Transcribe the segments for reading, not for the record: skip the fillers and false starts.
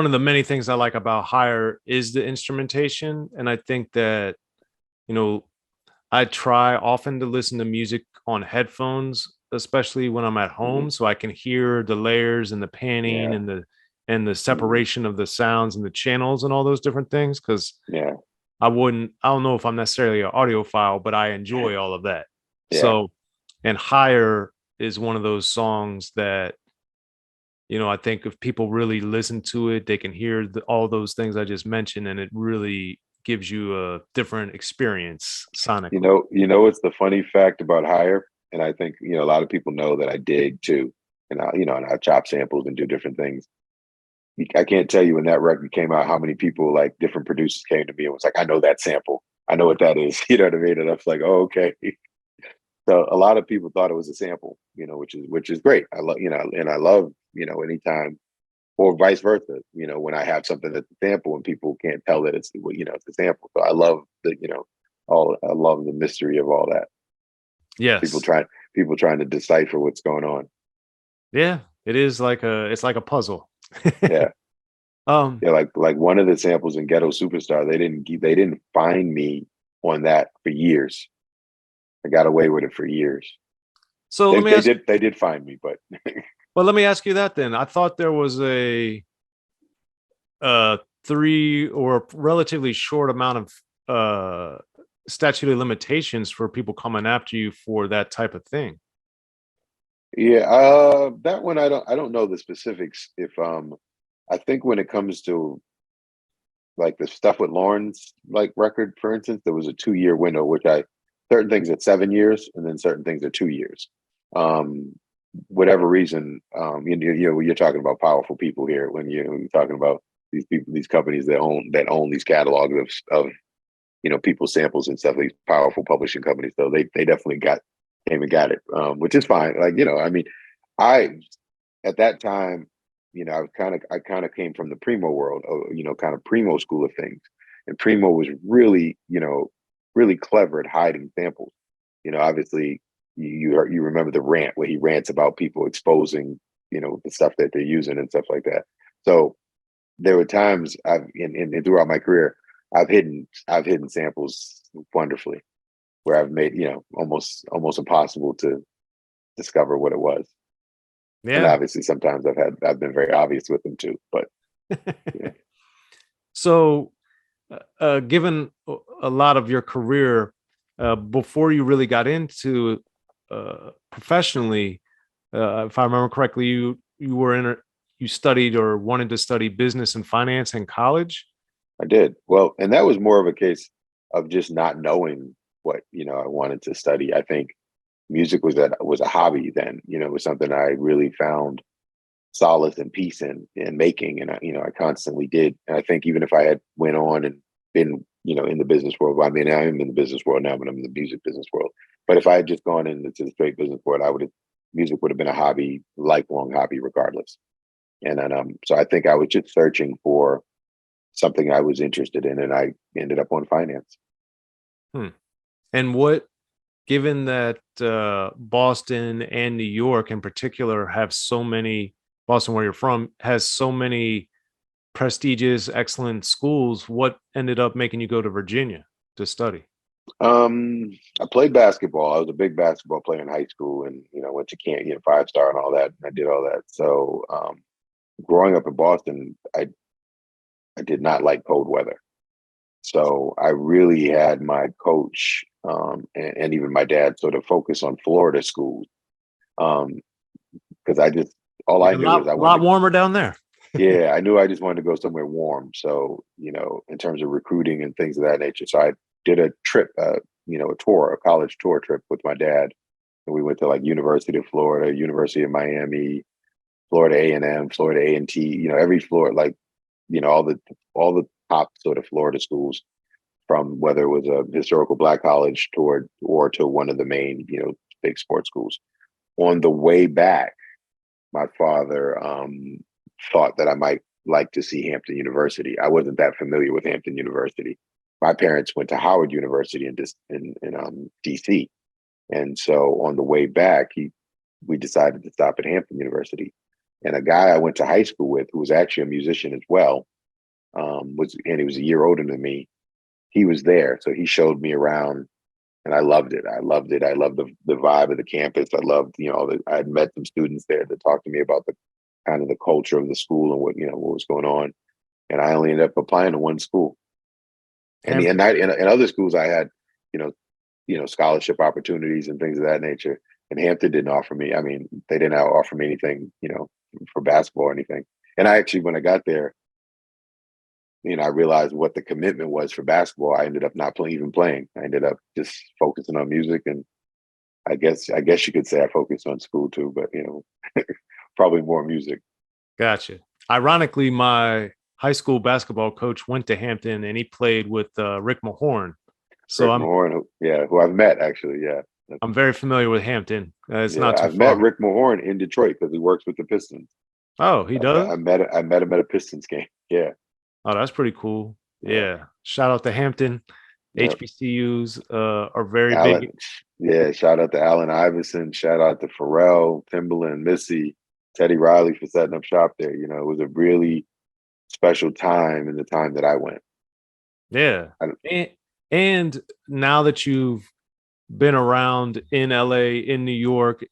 one of the many things I like about Higher is the instrumentation. And I think that, you know, I try often to listen to music on headphones, especially when I'm at Hmm. home, so I can hear the layers and the panning Yeah. and the Hmm. separation of the sounds and the channels and all those different things. Because Yeah. I don't know if I'm necessarily an audiophile, but I enjoy all of that. Yeah. So, and Higher is one of those songs that, I think if people really listen to it, they can hear all those things I just mentioned, and it really gives you a different experience sonically. What's the funny fact about Higher? And I think, a lot of people know that I dig too. And I chop samples and do different things. I can't tell you when that record came out how many people, like different producers, came to me and was like, I know that sample. I know what that is. You know what I mean? And I was like, oh, okay. So a lot of people thought it was a sample, which is great. I love, and I love, anytime, or vice versa, when I have something that's a sample and people can't tell that it's a sample. So I love I love the mystery of all that. People Yes. trying people trying to decipher what's going on. Yeah, it's like a puzzle. Yeah. um Yeah, like one of the samples in Ghetto Superstar, they didn't find me on that for years. I got away with it for years. so They they did they did find me, but let me ask you that then. I thought there was a three or relatively short amount of statute of limitations for people coming after you for that type of thing. yeah, that one I don't know the specifics. If I think when it comes to like the stuff with Lauren's like record, for instance, there was a 2 year window, which I certain things at 7 years and then certain things at 2 years. Um, whatever reason, you're talking about powerful people here when you're talking about these people, these companies that own these catalogs of people's samples and stuff. These powerful publishing companies, so they definitely came and got it, which is fine. Like I mean, I at that time, I kind of came from the primo world, kind of primo school of things, and primo was really, really clever at hiding samples. Obviously, you remember the rant where he rants about people exposing, the stuff that they're using and stuff like that. So there were times and throughout my career, I've hidden samples wonderfully, where I've made almost impossible to discover what it was. And Yeah. obviously sometimes I've been very obvious with them too, but yeah. So, given a lot of your career before you really got into professionally, if I remember correctly, you were you studied or wanted to study business and finance in college. I did well, and that was more of a case of just not knowing what I wanted to study. I think music was a hobby then. It was something I really found solace and peace in making, and I constantly did. And I think even if I had went on and been in the business world, well, I mean, I am in the business world now, but I'm in the music business world. But if I had just gone into the straight business world, music would have been a hobby, lifelong hobby, regardless. And then so I think I was just searching for something I was interested in, and I ended up on finance. Hmm. And what, given that Boston and New York in particular have so many, Boston, where you're from, has so many prestigious, excellent schools, what ended up making you go to Virginia to study? I played basketball. I was a big basketball player in high school, and went to camp, 5 star and all that. And I did all that. So growing up in Boston, I did not like cold weather. So I really had my coach and even my dad sort of focus on Florida schools, because I just all Yeah, I knew was I lot wanted to. warmer down there. Yeah, I knew I just wanted to go somewhere warm. So in terms of recruiting and things of that nature, so I did a trip, a college tour trip with my dad, and we went to like University of Florida, University of Miami, Florida A&M, Florida A&T, every Florida, like all the top sort of Florida schools, from whether it was a historical black college toward or to one of the main, big sports schools. On the way back, my father thought that I might like to see Hampton University. I wasn't that familiar with Hampton University. My parents went to Howard University in DC, and so on the way back, we decided to stop at Hampton University. And a guy I went to high school with, who was actually a musician as well, he was a year older than me. He was there, so he showed me around, and I loved it. I loved it. I loved the vibe of the campus. I loved, I had met some students there that talked to me about the kind of the culture of the school and what was going on. And I only ended up applying to one school. And Hampton. in other schools, I had, you know, scholarship opportunities and things of that nature. And Hampton didn't offer me. I mean, they didn't offer me anything, for basketball or anything. And I actually, when I got there, I realized what the commitment was for basketball. I ended up not even playing. I ended up just focusing on music, and I guess you could say I focused on school too, but probably more music. Gotcha. Ironically, my high school basketball coach went to Hampton and he played with Rick Mahorn. So Rick Mahorn, who I've met actually. Yeah, I'm very familiar with Hampton. It's not too I've far. met Rick Mahorn in Detroit because he works with the Pistons. Oh, he does? I met him at a Pistons game. Yeah. Oh, that's pretty cool. Yeah. Shout out to Hampton. Yep. HBCUs are very Allen, big. yeah, shout out to Allen Iverson. Shout out to Pharrell, Timberland, Missy, Teddy Riley for setting up shop there. It was a really special time in the time that I went. Yeah. And now that you've been around in LA, in New York,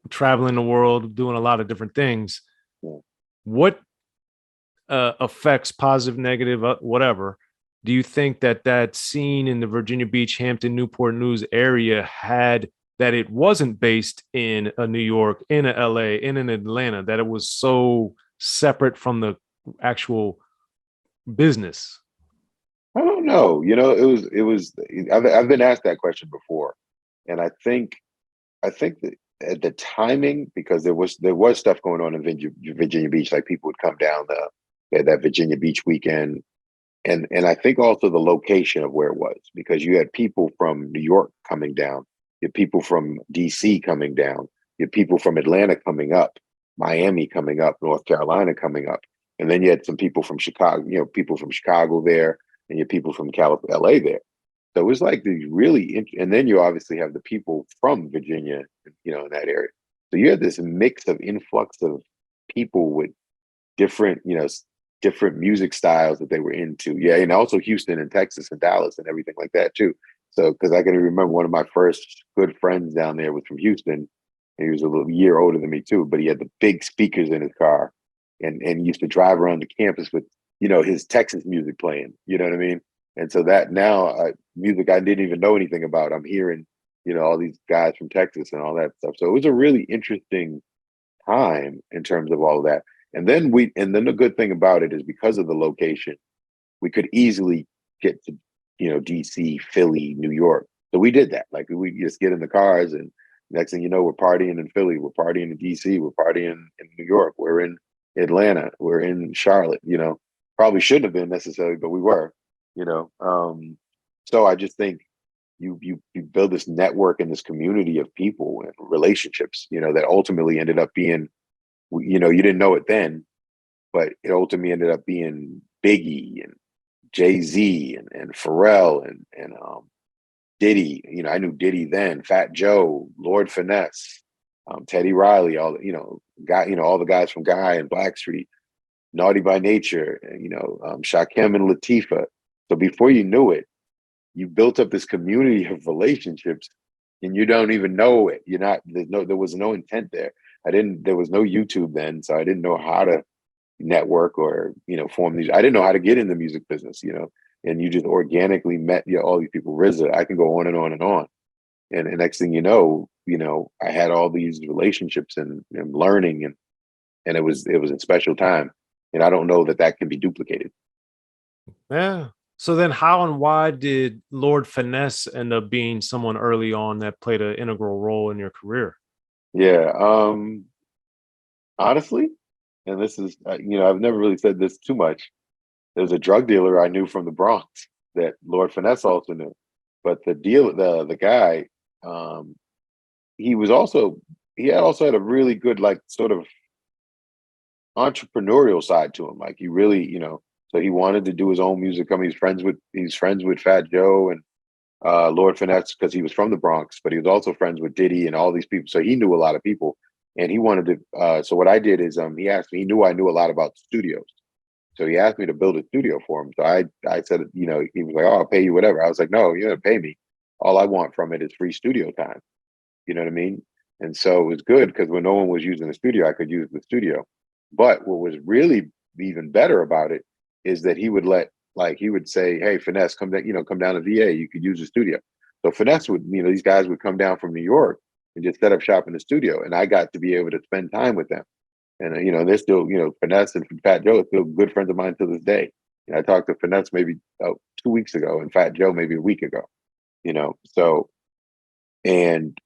traveling the world, doing a lot of different things, Yeah. what effects, positive, negative, whatever, do you think that scene in the Virginia Beach, Hampton, Newport News area had, that it wasn't based in a New York, in a LA, in an Atlanta, that it was so separate from the actual business? I don't know. It was. I've been asked that question before, and I think that at the timing, because there was stuff going on in Virginia Beach, like people would come down that Virginia Beach weekend, and I think also the location of where it was, because you had people from New York coming down, you had people from D.C. coming down, you had people from Atlanta coming up, Miami coming up, North Carolina coming up, and then you had some people from Chicago, people from Chicago there, and you had people from LA there. So it was like these really, and then you obviously have the people from Virginia, in that area. So you had this mix of influx of people with different, different music styles that they were into. Yeah, and also Houston and Texas and Dallas and everything like that too. So, because I can remember one of my first good friends down there was from Houston. And he was a little year older than me too, but he had the big speakers in his car, and used to drive around the campus with, his Texas music playing. You know what I mean? And so that now music I didn't even know anything about, I'm hearing, all these guys from Texas and all that stuff. So it was a really interesting time in terms of all of that. And then the good thing about it is, because of the location, we could easily get to, DC, Philly, New York. So we did that. Like, we just get in the cars, and next thing you know, we're partying in Philly, we're partying in DC, we're partying in New York, we're in Atlanta, we're in Charlotte, probably shouldn't have been necessarily, but we were, so I just think you build this network and this community of people and relationships, that ultimately ended up being, you didn't know it then, but it ultimately ended up being Biggie and Jay-Z and Pharrell and Diddy. I knew Diddy then, Fat Joe, Lord Finesse, Teddy Riley, all all the guys from Guy and Blackstreet, Naughty by Nature, Shakim and Latifah. So before you knew it, you built up this community of relationships, and you don't even know it. There was no intent there. There was no YouTube then, so I didn't know how to network or, form these. I didn't know how to get in the music business, and you just organically met, all these people. RZA, I can go on and on and on. And the next thing you know, I had all these relationships and learning, and it was a special time. And I don't know that can be duplicated. Yeah. So then how and why did Lord Finesse end up being someone early on that played an integral role in your career? Yeah. Honestly, and this is, I've never really said this too much. There's a drug dealer I knew from the Bronx that Lord Finesse also knew. But the guy, he also had a really good, like, sort of entrepreneurial side to him. Like, he really, so he wanted to do his own music. I mean, he's friends with Fat Joe and Lord Finesse, because he was from the Bronx, but he was also friends with Diddy and all these people. So he knew a lot of people, and he wanted to. So what I did is, he asked me. He knew I knew a lot about studios, so he asked me to build a studio for him. So I said, he was like, "Oh, I'll pay you whatever." I was like, "No, you're gonna pay me. All I want from it is free studio time." You know what I mean? And so it was good because when no one was using the studio, I could use the studio. But what was really even better about it is that he would say, "Hey, Finesse, come down, come down to VA. You could use the studio." So Finesse would, these guys would come down from New York and just set up shop in the studio, and I got to be able to spend time with them. And they're still, Finesse and Fat Joe are still good friends of mine to this day. And I talked to Finesse maybe 2 weeks ago, and Fat Joe maybe a week ago. So and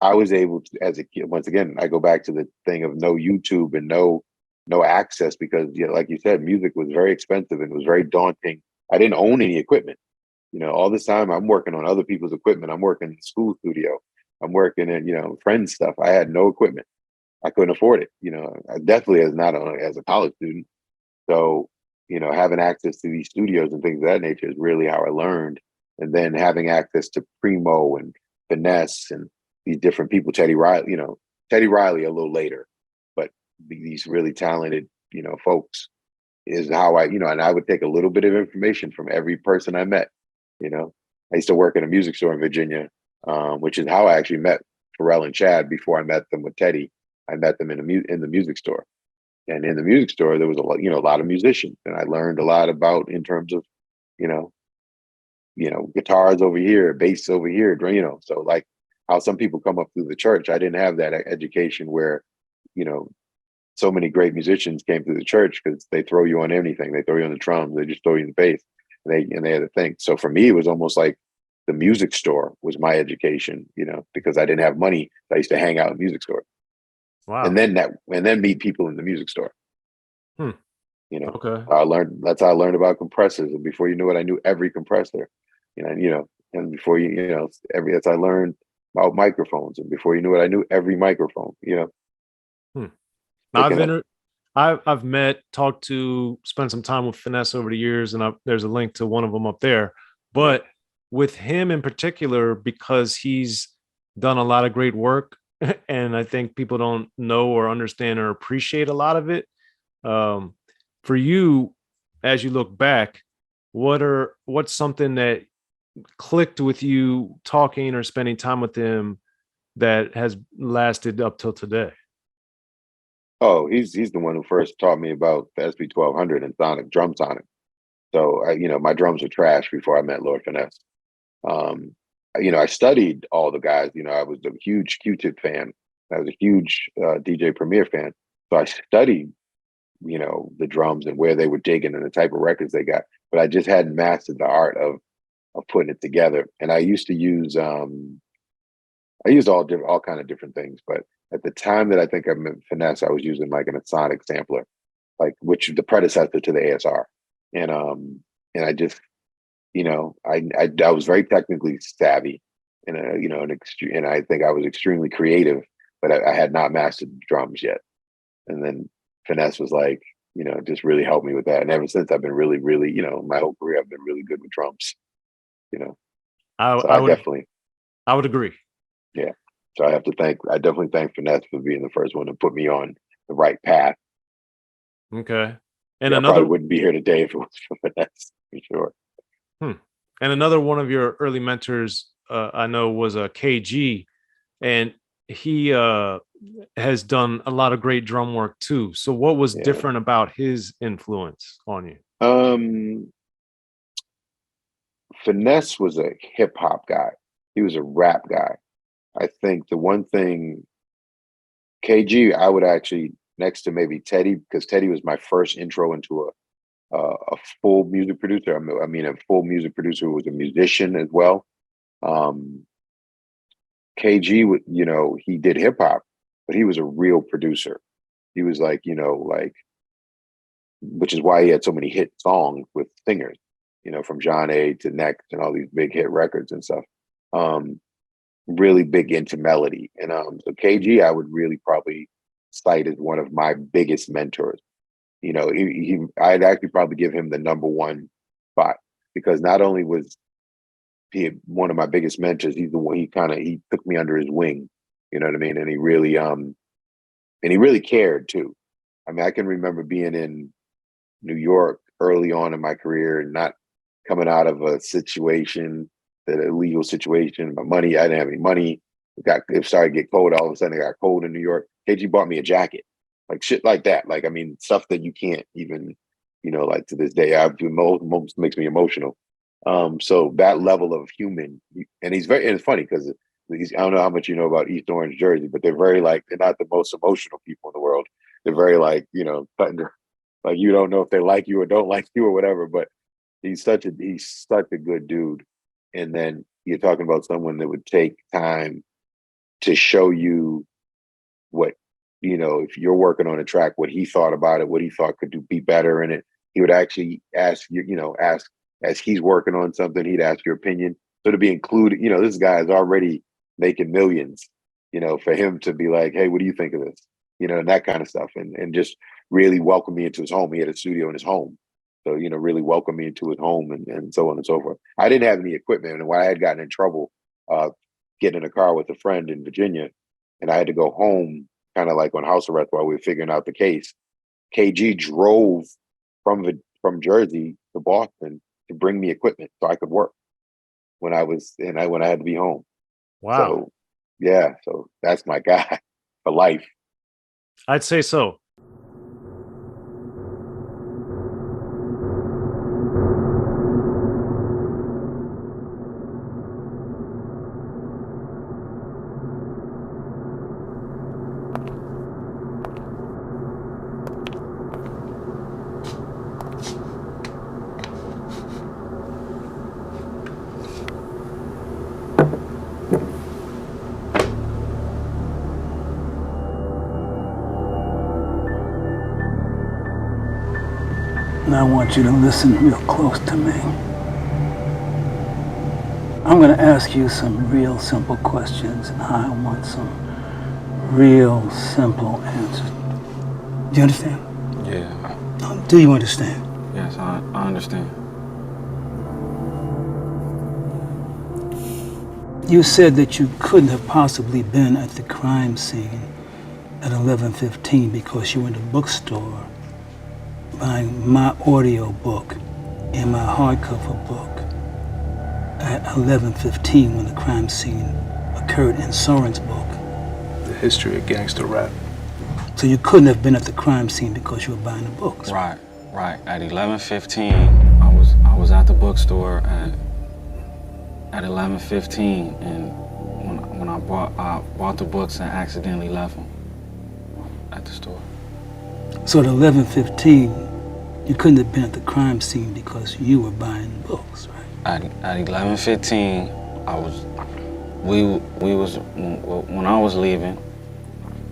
I was able to, as a kid, once again, I go back to the thing of no YouTube and no access because, like you said, music was very expensive and it was very daunting. I didn't own any equipment. All this time I'm working on other people's equipment. I'm working in the school studio. I'm working in, friends stuff. I had no equipment. I couldn't afford it. I definitely as a college student. So, having access to these studios and things of that nature is really how I learned. And then having access to Primo and Finesse and these different people, Teddy Riley a little later, but these really talented, folks is how and I would take a little bit of information from every person I met. I used to work in a music store in Virginia, which is how I actually met Pharrell and Chad before I met them with Teddy. I met them in the music store. And in the music store, there was a lot of musicians, and I learned a lot about in terms of, you know, guitars over here, bass over here, So like how some people come up through the church, I didn't have that education where, you know, so many great musicians came through the church because they throw you on anything. They throw you on the drums, they just throw you in the bass, and they had to think. So for me, it was almost like the music store was my education, because I didn't have money. I used to hang out in music stores, Wow. and then meet people in the music store. Hmm. You know, Okay. that's how I learned about compressors. And before you knew it, I knew every compressor. And before that's how I learned about microphones. And before you knew it, I knew every microphone. Hmm. I've Picking up. inter- I've met, talked to, spent some time with Finesse over the years, and there's a link to one of them up there. Yeah. But with him in particular, because he's done a lot of great work, and I think people don't know or understand or appreciate a lot of it. Um, for you, as you look back, what's something that clicked with you talking or spending time with him that has lasted up till today? Oh, he's the one who first taught me about the SP 1200 and drum sonic. So my drums were trash before I met Lord Finesse. Um, I studied all the guys. I was a huge Q-Tip fan. I was a huge DJ Premier fan. So I studied, the drums and where they were digging and the type of records they got. But I just hadn't mastered the art of putting it together. And I used to use all kind of different things. But at the time that I think I met Finesse, I was using like an Sonic sampler, like which the predecessor to the ASR. And I just I was very technically savvy, and and I think I was extremely creative, but I had not mastered drums yet. And then Finesse was like, just really helped me with that. And ever since, I've been really, really, my whole career, I've been really good with drums. You know, I, so I would I would agree. yeah. So I definitely thank Finesse for being the first one to put me on the right path. Okay. And Yeah, I probably another wouldn't be here today if it was for Finesse for sure. hmm. And another one of your early mentors, I know, was a KayGee, and he has done a lot of great drum work too. So, what was Yeah. different about his influence on you? Um, Finesse was a hip hop guy. He was a rap guy. I think the one thing KayGee, I would actually next to maybe Teddy, because Teddy was my first intro into a full music producer. I mean, a full music producer who was a musician as well. Um, KayGee, he did hip hop, but he was a real producer. He was like, which is why he had so many hit songs with singers, from John A to Next and all these big hit records and stuff. Really big into melody. And so KayGee, I would really probably cite as one of my biggest mentors. I'd actually probably give him the number one spot because not only was he one of my biggest mentors, he's the one he took me under his wing. You know what I mean? And he really And he really cared too. I mean, I can remember being in New York early on in my career and not coming out of a situation, that illegal situation. My money, I didn't have any money. It started to get cold. All of a sudden, it got cold in New York. KayGee bought me a jacket, like shit like that. Like, I mean, stuff that you can't even, like to this day, most makes me emotional. So that level of human, and and it's funny because I don't know how much you know about East Orange, Jersey, but they're not the most emotional people in the world. They're very cutting like you don't know if they like you or don't like you or whatever, but he's such a good dude. And then you're talking about someone that would take time to show you what, if you're working on a track, what he thought about it, what he thought could be better in it. He would actually ask you, ask as he's working on something, he'd ask your opinion. So to be included, this guy is already making millions, for him to be like, hey, what do you think of this? And that kind of stuff. And just really welcome me into his home. He had a studio in his home. So, really welcome me into his home and so on and so forth. I didn't have any equipment. And when I had gotten in trouble, getting in a car with a friend in Virginia, and I had to go home kind of like on house arrest while we were figuring out the case. KayGee drove from Jersey to Boston to bring me equipment so I could work when I had to be home. Wow. So yeah, so that's my guy for life. I'd say so. Now I want you to listen real close to me. I'm going to ask you some real simple questions, and I want some real simple answers. Do you understand? Yeah. Do you understand? Yes, I understand. You said that you couldn't have possibly been at the crime scene at 11:15 because you were in the bookstore buying my audio book and my hardcover book at 11:15 when the crime scene occurred in Soren's book. The history of gangster rap. So you couldn't have been at the crime scene because you were buying the books. Right. At 11:15, I was at the bookstore at 11:15, and when I bought the books and accidentally left them at the store. So at 11:15, you couldn't have been at the crime scene because you were buying books, right? At 11:15, when I was leaving,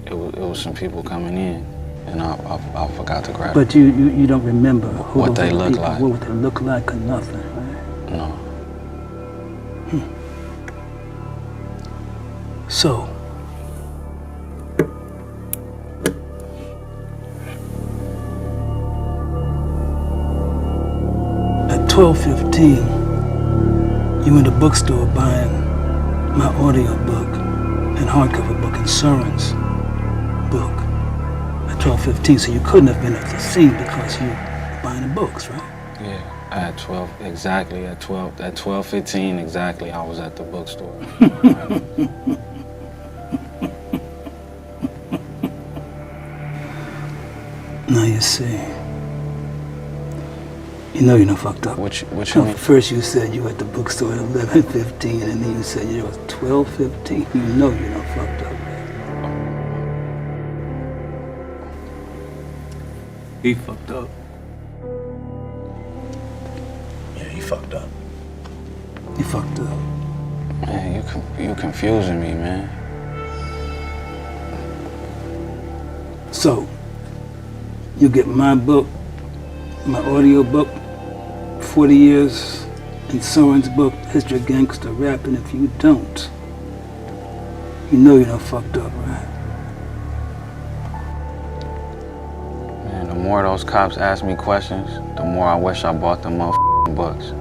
it was some people coming in, and I forgot to grab. But you don't remember who what they look people, like. what they look like or nothing, right? No. So, at 12:15, you in the bookstore buying my audio book and hardcover book and Soren's book at 12:15. So you couldn't have been at the scene because you were buying the books, right? Yeah, at 12, exactly, at 12:15 exactly, I was at the bookstore. Now you see. You know you done fucked up. Which No, first you said you were at the bookstore at 11:15, and then you said it was 12:15. You know you done fucked up. He fucked up. Yeah, he fucked up. He fucked up. Man, you confusing me, man. So, you get my book, my audio book, 40 years, and Soren's book, History of Gangster Rap, and if you don't, you know you done fucked up, right? Man, the more those cops ask me questions, the more I wish I bought them motherfucking books.